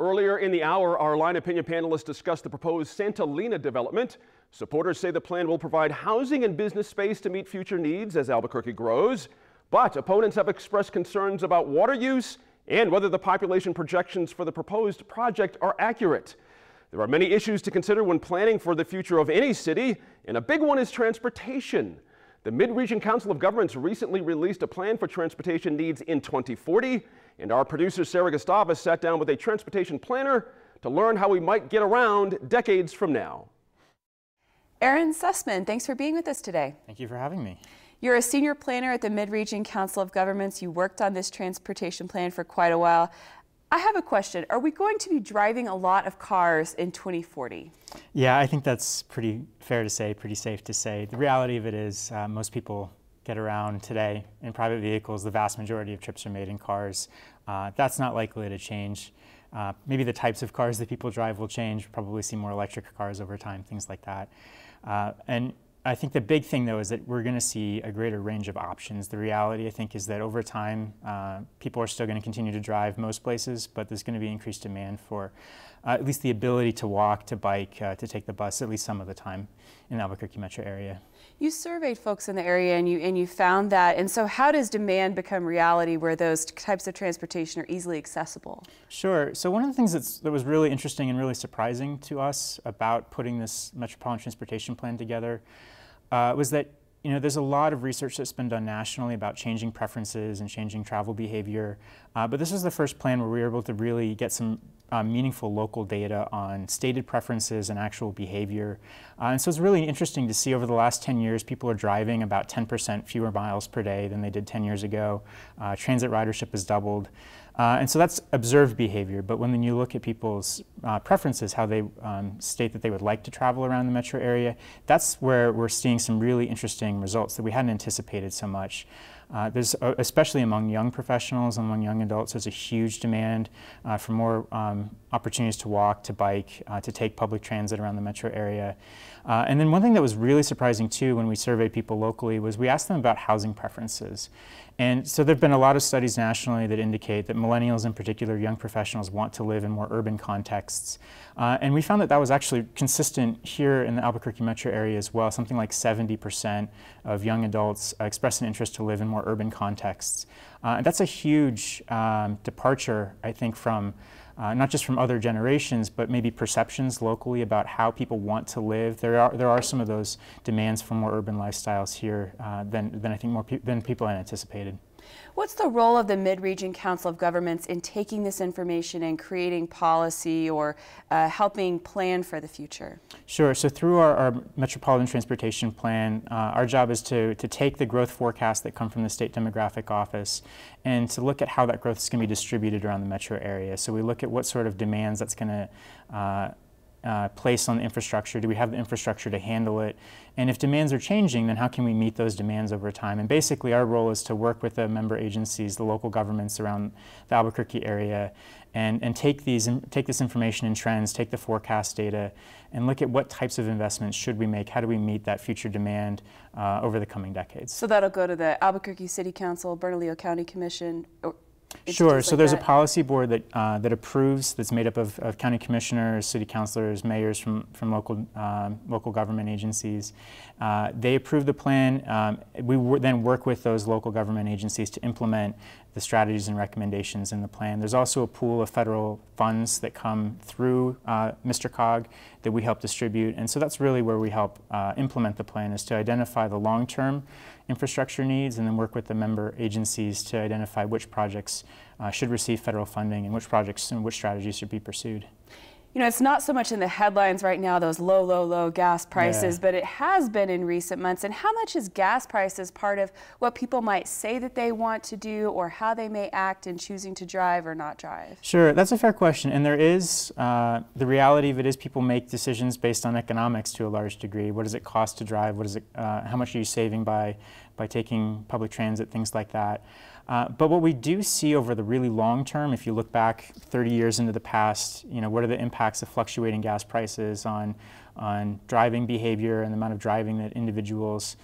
Earlier in the hour, our Line Opinion panelists discussed the proposed Santa Lena development. Supporters say the plan will provide housing and business space to meet future needs as Albuquerque grows. But opponents have expressed concerns about water use and whether the population projections for the proposed project are accurate. There are many issues to consider when planning for the future of any city, and a big one is transportation. The Mid-Region Council of Governments recently released a plan for transportation needs in 2040, and our producer Sarah Gustavus sat down with a transportation planner to learn how we might get around decades from now. Aaron Sussman, thanks for being with us today. Thank you for having me. You're a senior planner at the Mid-Region Council of Governments. You worked on this transportation plan for quite a while. I have a question. Are we going to be driving a lot of cars in 2040? Yeah, I think that's pretty fair to say, pretty safe to say. The reality of it is most people get around today in private vehicles. The vast majority of trips are made in cars. That's not likely to change. Maybe the types of cars that people drive will change. We'll probably see more electric cars over time, things like that. And I think the big thing, though, is that we're going to see a greater range of options. The reality, I think, is that over time, people are still going to continue to drive most places, but there's going to be increased demand for at least the ability to walk, to bike, to take the bus, at least some of the time in the Albuquerque metro area. You surveyed folks in the area and you found that. And so how does demand become reality where those types of transportation are easily accessible? Sure. So one of the things that was really interesting and really surprising to us about putting this Metropolitan Transportation Plan together was that there's a lot of research that's been done nationally about changing preferences and changing travel behavior. But this is the first plan where we were able to really get some meaningful local data on stated preferences and actual behavior. And so it's really interesting to see over the last 10 years, people are driving about 10% fewer miles per day than they did 10 years ago. Transit ridership has doubled. And so that's observed behavior, but when you look at people's preferences, how they state that they would like to travel around the metro area, that's where we're seeing some really interesting results that we hadn't anticipated so much. There's, especially among young professionals, among young adults, there's a huge demand for more opportunities to walk, to bike, to take public transit around the metro area. And then one thing that was really surprising too when we surveyed people locally was we asked them about housing preferences. And so there have been a lot of studies nationally that indicate that millennials in particular, young professionals, want to live in more urban contexts. And we found that that was actually consistent here in the Albuquerque metro area as well. Something like 70% of young adults express an interest to live in more urban contexts. And that's a huge departure, I think, from not just from other generations, but maybe perceptions locally about how people want to live. There are some of those demands for more urban lifestyles here than I think than people had anticipated. What's the role of the Mid-Region Council of Governments in taking this information and creating policy or helping plan for the future? Sure. So through our Metropolitan Transportation Plan, our job is to take the growth forecasts that come from the State Demographic Office and to look at how that growth is going to be distributed around the metro area. So we look at what sort of demands that's going to place on the infrastructure. Do we have the infrastructure to handle it? And if demands are changing, then how can we meet those demands over time? And basically our role is to work with the member agencies, the local governments around the Albuquerque area, and take this information and trends, take the forecast data, and look at what types of investments should we make, how do we meet that future demand over the coming decades. So that'll go to the Albuquerque City Council, Bernalillo County Commission, Sure. So there's a policy board that approves, that's made up of county commissioners, city councilors, mayors from local government agencies. They approve the plan. We then work with those local government agencies to implement the strategies and recommendations in the plan. There's also a pool of federal funds that come through Mr. COG that we help distribute, and so that's really where we help implement the plan, is to identify the long-term infrastructure needs and then work with the member agencies to identify which projects should receive federal funding and which projects and which strategies should be pursued. It's not so much in the headlines right now, those low gas prices, but it has been in recent months. And how much is gas prices part of what people might say that they want to do or how they may act in choosing to drive or not drive? Sure, that's a fair question. And there is, the reality of it is people make decisions based on economics to a large degree. What does it cost to drive? What is it, how much are you saving by taking public transit, things like that. But what we do see over the really long term, if you look back 30 years into the past, what are the impacts of fluctuating gas prices on driving behavior and the amount of driving that individuals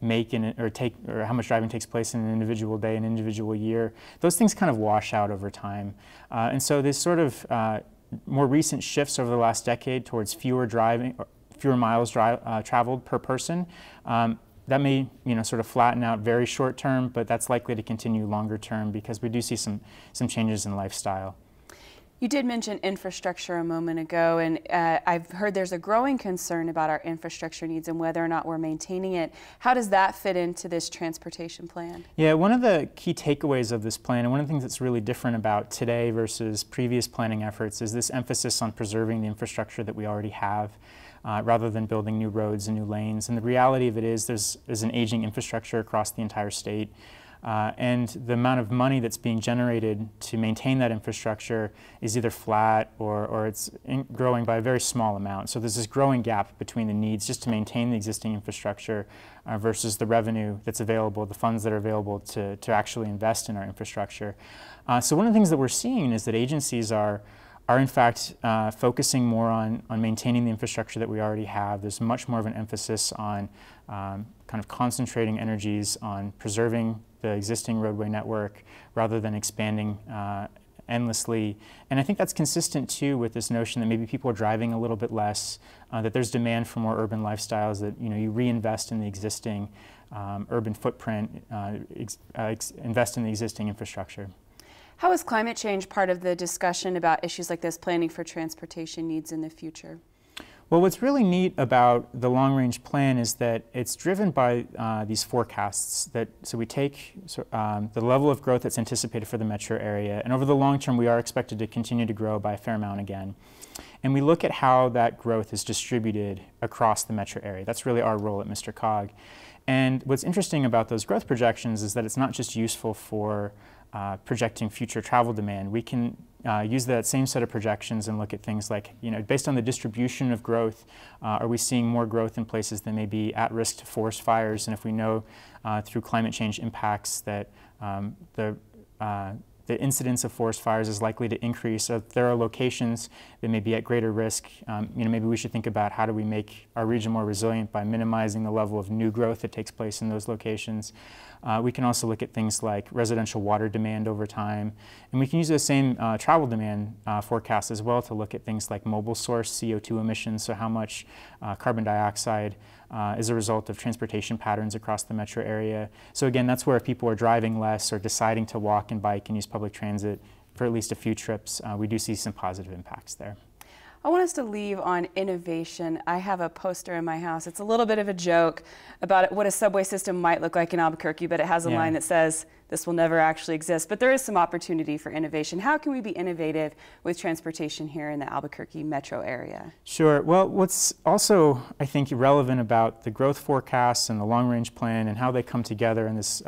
make or how much driving takes place in an individual day, an individual year, those things kind of wash out over time. And so this sort of more recent shifts over the last decade towards fewer miles traveled per person, that may sort of flatten out very short term, but that's likely to continue longer term because we do see some changes in lifestyle. You did mention infrastructure a moment ago, and I've heard there's a growing concern about our infrastructure needs and whether or not we're maintaining it. How does that fit into this transportation plan? Yeah, one of the key takeaways of this plan, and one of the things that's really different about today versus previous planning efforts, is this emphasis on preserving the infrastructure that we already have. Rather than building new roads and new lanes. And the reality of it is there's an aging infrastructure across the entire state. And the amount of money that's being generated to maintain that infrastructure is either flat or it's growing by a very small amount. So there's this growing gap between the needs just to maintain the existing infrastructure versus the revenue that's available, the funds that are available to actually invest in our infrastructure. So one of the things that we're seeing is that agencies are in fact focusing more on maintaining the infrastructure that we already have. There's much more of an emphasis on kind of concentrating energies on preserving the existing roadway network rather than expanding endlessly. And I think that's consistent too with this notion that maybe people are driving a little bit less, that there's demand for more urban lifestyles, that you reinvest in the existing urban footprint, invest in the existing infrastructure. How is climate change part of the discussion about issues like this, planning for transportation needs in the future? Well, what's really neat about the long-range plan is that it's driven by these forecasts. So we take the level of growth that's anticipated for the metro area, and over the long term, we are expected to continue to grow by a fair amount again. And we look at how that growth is distributed across the metro area. That's really our role at Mr. Cog. And what's interesting about those growth projections is that it's not just useful for projecting future travel demand. We can use that same set of projections and look at things like, based on the distribution of growth, are we seeing more growth in places that may be at risk to forest fires? And if we know through climate change impacts that the incidence of forest fires is likely to increase. So if there are locations that may be at greater risk, maybe we should think about how do we make our region more resilient by minimizing the level of new growth that takes place in those locations. We can also look at things like residential water demand over time. And we can use those same travel demand forecasts as well to look at things like mobile source CO2 emissions, so how much carbon dioxide is a result of transportation patterns across the metro area. So again, that's where people are driving less or deciding to walk and bike and use public transit for at least a few trips. We do see some positive impacts there. I want us to leave on innovation. I have a poster in my house. It's a little bit of a joke about what a subway system might look like in Albuquerque, but it has a line that says, this will never actually exist. But there is some opportunity for innovation. How can we be innovative with transportation here in the Albuquerque metro area? Sure. Well, what's also, I think, relevant about the growth forecasts and the long-range plan and how they come together in this,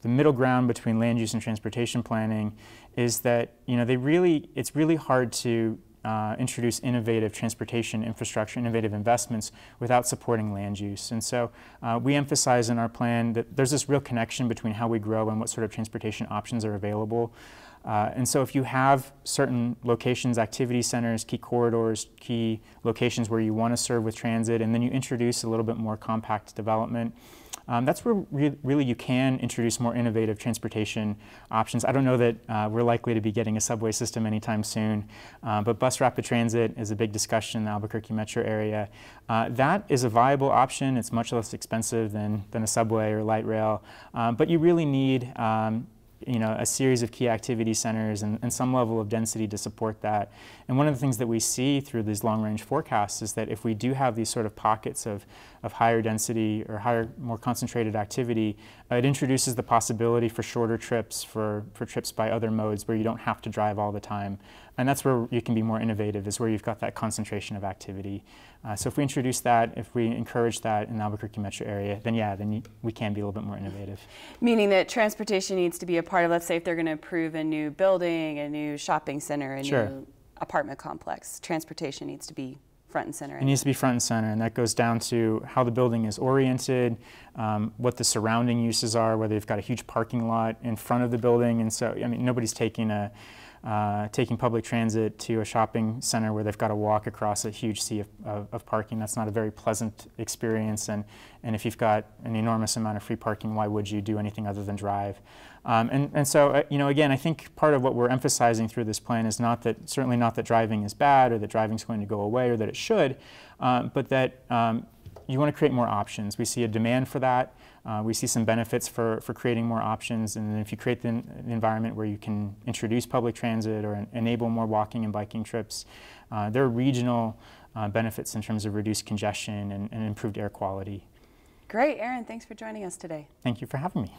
the middle ground between land use and transportation planning is that it's really hard to introduce innovative transportation infrastructure, innovative investments without supporting land use. And so we emphasize in our plan that there's this real connection between how we grow and what sort of transportation options are available. And so if you have certain locations, activity centers, key corridors, key locations where you want to serve with transit, and then you introduce a little bit more compact development, that's where really you can introduce more innovative transportation options. I don't know that we're likely to be getting a subway system anytime soon, but bus rapid transit is a big discussion in the Albuquerque metro area. That is a viable option. It's much less expensive than a subway or light rail, but you really need a series of key activity centers and some level of density to support that. And one of the things that we see through these long-range forecasts is that if we do have these sort of pockets of higher density or more concentrated activity, it introduces the possibility for shorter trips, for trips by other modes where you don't have to drive all the time. And that's where you can be more innovative, is where you've got that concentration of activity. So if we introduce that, if we encourage that in the Albuquerque metro area, then we can be a little bit more innovative. Meaning that transportation needs to be a part of, let's say if they're going to approve a new building, a new shopping center, a new apartment complex, transportation needs to be front and center. It needs to be front and center, and that goes down to how the building is oriented, what the surrounding uses are, whether you've got a huge parking lot in front of the building. And so, nobody's taking a taking public transit to a shopping center where they've got to walk across a huge sea of parking. That's not a very pleasant experience, and if you've got an enormous amount of free parking, why would you do anything other than drive? And so, you know, again, I think part of what we're emphasizing through this plan is certainly not that driving is bad or that driving is going to go away or that it should, but that you want to create more options. We see a demand for that. We see some benefits for creating more options, and if you create the environment where you can introduce public transit or enable more walking and biking trips, there are regional benefits in terms of reduced congestion and improved air quality. Great, Aaron, thanks for joining us today. Thank you for having me.